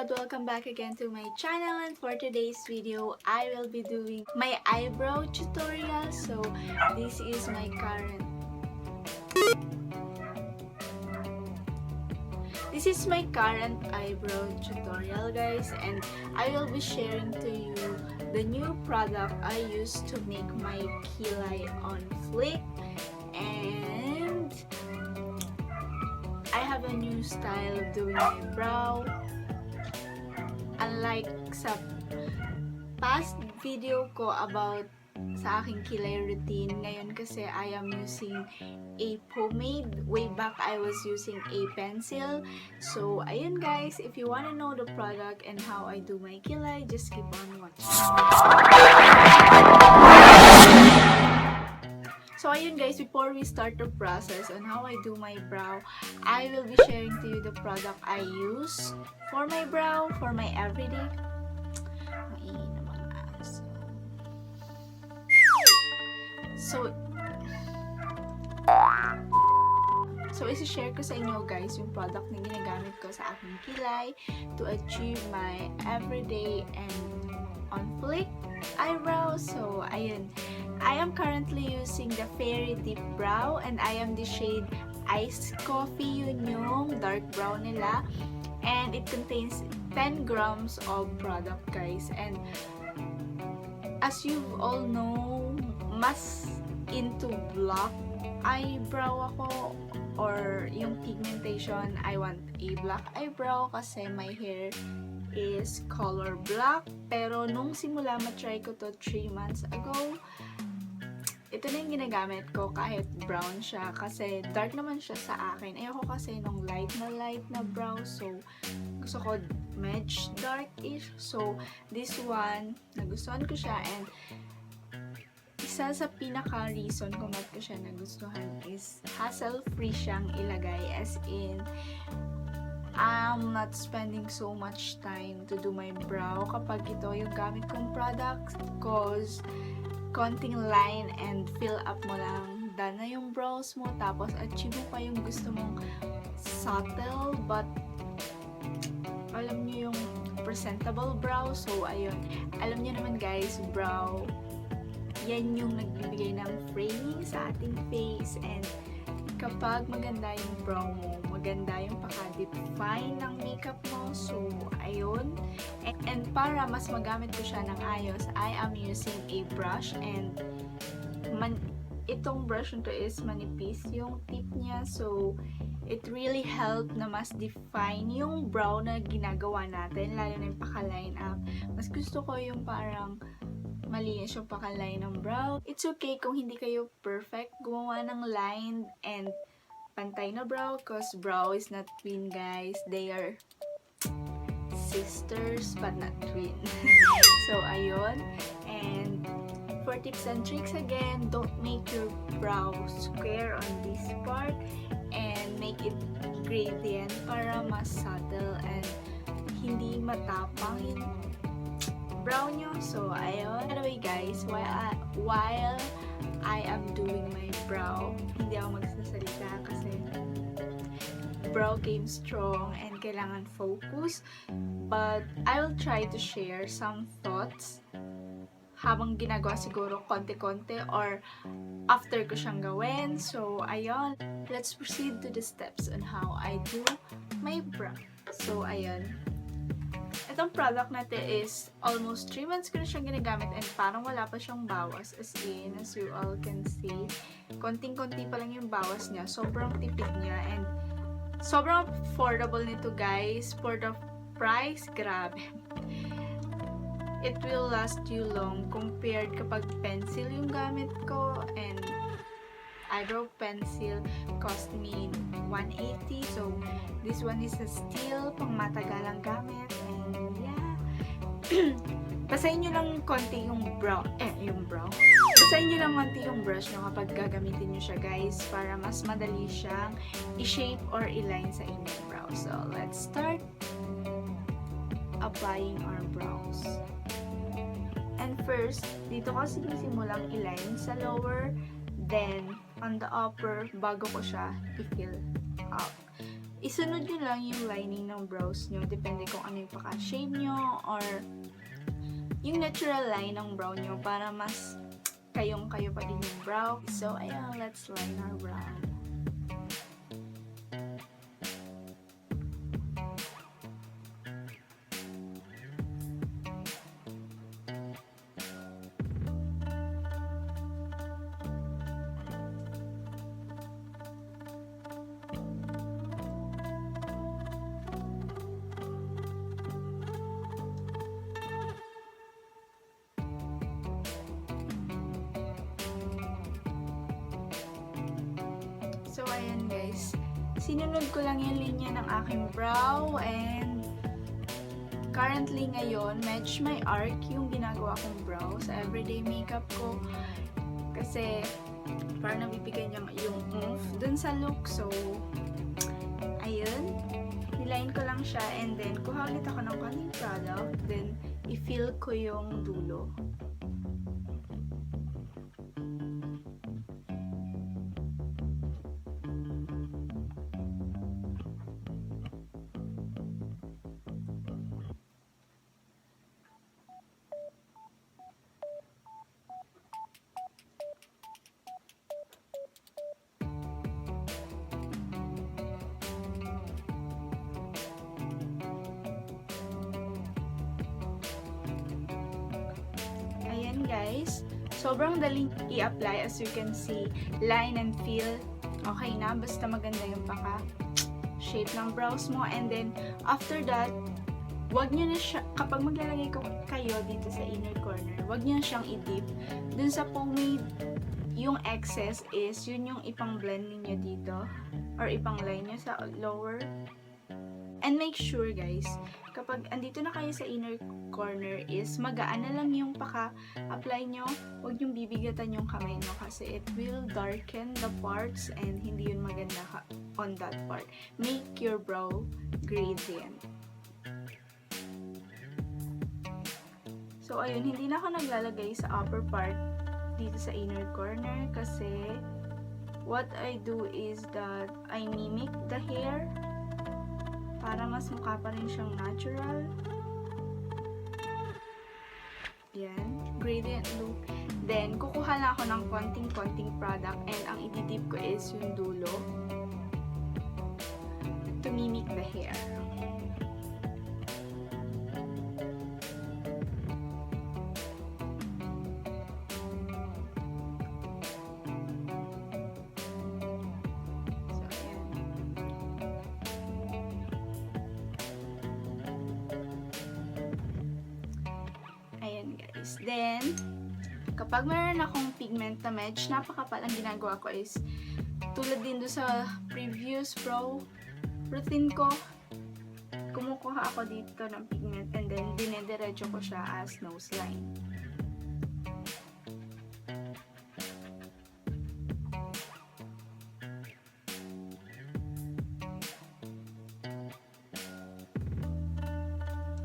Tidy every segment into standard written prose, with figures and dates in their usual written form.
God, welcome back again to my channel, and for today's video I will be doing my eyebrow tutorial. So this is my current eyebrow tutorial, guys, and I will be sharing to you the new product I use to make my kilay on flick. And I have a new style of doing my brow. Unlike sa past video ko about sa aking kilay routine, ngayon kasi I am using a pomade. Way back I was using a pencil. So ayun guys, if you wanna know the product and how I do my kilay, just keep on watching. So ayun guys, before we start the process on how I do my brow, I will be sharing to you the product I use for my brow, for my everyday. So isi-share ko sa inyo guys yung product na ginagamit ko sa aking kilay to achieve my everyday and on flick eyebrow. So ayun, I am currently using the Fairy Deep Brow, and I am the shade Ice Coffee. Yun yung dark brown nila, and it contains 10 grams of product, guys. And as you all know, mas into black eyebrow ako, or yung pigmentation. I want a black eyebrow kasi my hair is color black. Pero nung simula matry ko to 3 months ago, ito na yung ginagamit ko kahit brown siya kasi dark naman siya sa akin. Ayoko kasi nung light na brow, so gusto ko medj dark-ish. So this one, nagustuhan ko siya, and isa sa pinaka-reason kung bakit ko siya nagustuhan is hassle-free siyang ilagay, as in I'm not spending so much time to do my brow kapag ito yung gamit kong product, cause konting line and fill up mo lang, done na yung brows mo, tapos achieve mo pa yung gusto mong subtle but alam nyo yung presentable brow. So ayun, alam nyo naman guys, brow yan yung nagbibigay ng framing sa ating face, and kapag maganda yung brow mo, maganda yung paka-define ng makeup mo. So ayun, and para mas magamit ko siya ng ayos, I am using a brush, and itong brush nito is manipis yung tip niya, so it really helped na mas define yung brow na ginagawa natin, lalo na yung paka-line up. Mas gusto ko yung parang malinis yung paka-line ng brow. It's okay kung hindi kayo perfect gumawa ng line and pantay na brow, cause brow is not twin, guys. They are sisters but not twin. So ayun, and for tips and tricks again, don't make your brow square on this part and make it gradient para mas subtle and hindi matapang yung brow nyo. So ayun, anyway guys, while I am doing my brow, hindi ako magsasalita kasi brow game strong and kailangan focus, but I will try to share some thoughts habang ginagawa, siguro konti-konti or after ko siyang gawin. So ayun, let's proceed to the steps on how I do my brow. So ayun, itong product natin is almost 3 months ko na siyang ginagamit, and parang wala pa siyang bawas, as in, as you all can see, konting-konti pa lang yung bawas niya. Sobrang tipid niya and sobrang affordable nito guys. For the price, grabe. It will last you long compared kapag pencil yung gamit ko, and eyebrow pencil cost me 180. So this one is a steel, pang matagalang gamit, and yeah. Basahin nyo lang konti yung basahin nyo lang konti yung brush nyo kapag gagamitin nyo siya guys, para mas madali siyang i-shape or i-line sa inyong brow. So let's start applying our brows. And first, dito ko sinisimulang i-line sa lower, then on the upper, bago ko siya i-fill up. isunod nyo lang yung lining ng brows nyo. Depende kung ano yung paka-shade nyo or yung natural line ng brow nyo para mas kayong-kayo pa din yung brow. So, ayan, let's line our brow. So, ayan guys. Sinunod ko lang yung linya ng aking brow and currently ngayon, match my arc yung ginagawa kong brow sa everyday makeup ko. Kasi, parang nabibigyan niya yung oomph dun sa look. So, ayun. Niline ko lang siya and then kuha ulit ako ng konting product. Then, i-fill ko yung dulo. Guys, sobrang daling i-apply. As you can see, line and fill okay na, basta maganda yung shape ng brows mo. And then after that, wag nyo na siya, kapag maglalagay kayo dito sa inner corner, wag nyo na siyang i-dip dun sa pomade. Yung excess is yun yung ipang-blend ninyo dito or ipang-line nyo sa lower. And make sure guys, kapag andito na kayo sa inner corner is magaan na lang yung paka-apply nyo. Huwag yung bibigatan yung kamay nyo kasi it will darken the parts and hindi yun maganda on that part. Make your brow gradient. So ayun, hindi na ako naglalagay sa upper part dito sa inner corner kasi what I do is that I mimic the hair para mas mukha pa rin siyang natural. Yan, gradient look. Then, kukuha lang ako ng konting-konting product and ang ididip ko is yung dulo to mimic the hair. Then, kapag meron akong pigment na medj, napakapal, ang ginagawa ko is, tulad din doon sa previous brow routine ko, kumukuha ako dito ng pigment and then dinediretso ko siya as nose line.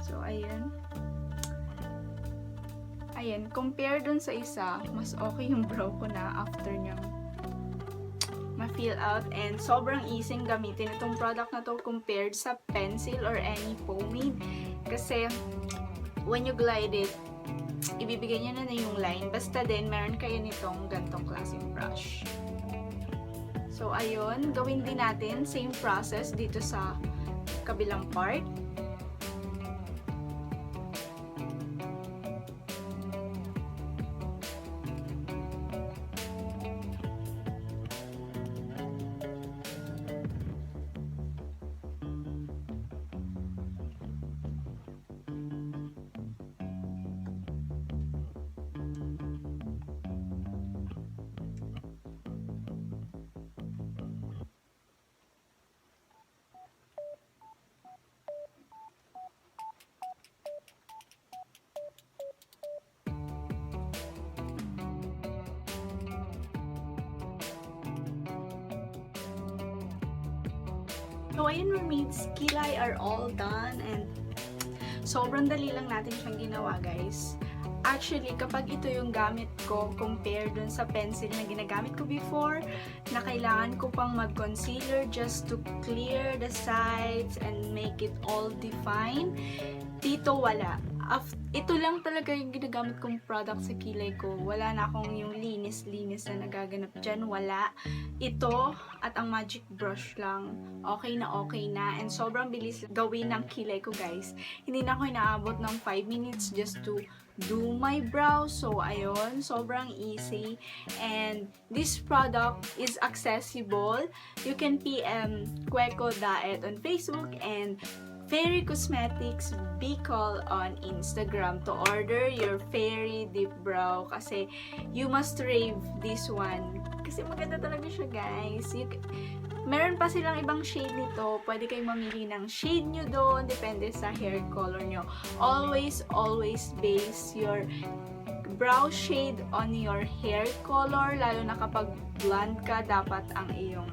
So, ayun. Ayan, compare dun sa isa, mas okay yung brow ko na after niyang ma-fill out and sobrang easy gamitin itong product na to compared sa pencil or any pomade kasi when you glide it, ibibigay niya na yung line basta din meron kayo nitong gantong klaseng brush. So ayun, gawin din natin same process dito sa kabilang part. So, ayun, mermaids, kilay are all done and sobrang dali lang natin siyang ginawa, guys. Actually, kapag ito yung gamit ko, compare dun sa pencil na ginagamit ko before, na kailangan ko pang mag-concealer just to clear the sides and make it all defined, dito wala. Ito lang talaga yung ginagamit kong product sa kilay ko. Wala na akong yung linis-linis na nagaganap dyan. Wala. Ito at ang magic brush lang. Okay na. And sobrang bilis gawin ng kilay ko, guys. Hindi na ako inaabot ng 5 minutes just to do my brow. So, ayun. Sobrang easy. And this product is accessible. You can PM ᴛღɁᴜ on Facebook and Fairy Cosmetics Bicol on Instagram to order your Fairy Deep Brow kasi you must rave this one. Kasi maganda talaga siya, guys. Meron pa silang ibang shade nito. Pwede kayong mamili ng shade nyo doon. Depende sa hair color nyo. Always base your brow shade on your hair color. Lalo na kapag blonde ka, dapat ang iyong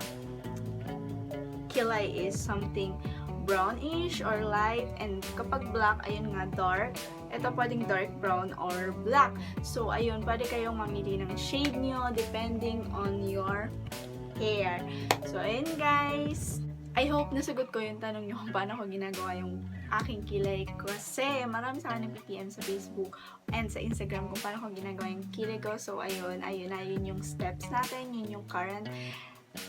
kilay is something brownish or light, and kapag black, ayun nga, dark. Ito pwedeng dark brown or black. So, ayun, pwede kayong mamili ng shade nyo depending on your hair. So, ayun guys. I hope nasagot ko yung tanong nyo kung paano ko ginagawa yung aking kilay kasi marami sa akin nag-PM sa Facebook and sa Instagram kung paano ko ginagawa yung kilay ko. So, ayun yung steps natin, yun yung current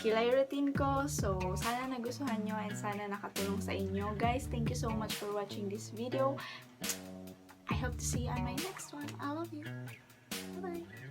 kilay routine ko. So, sana nagustuhan nyo and sana nakatulong sa inyo. Guys, thank you so much for watching this video. I hope to see you on my next one. I love you. Bye-bye.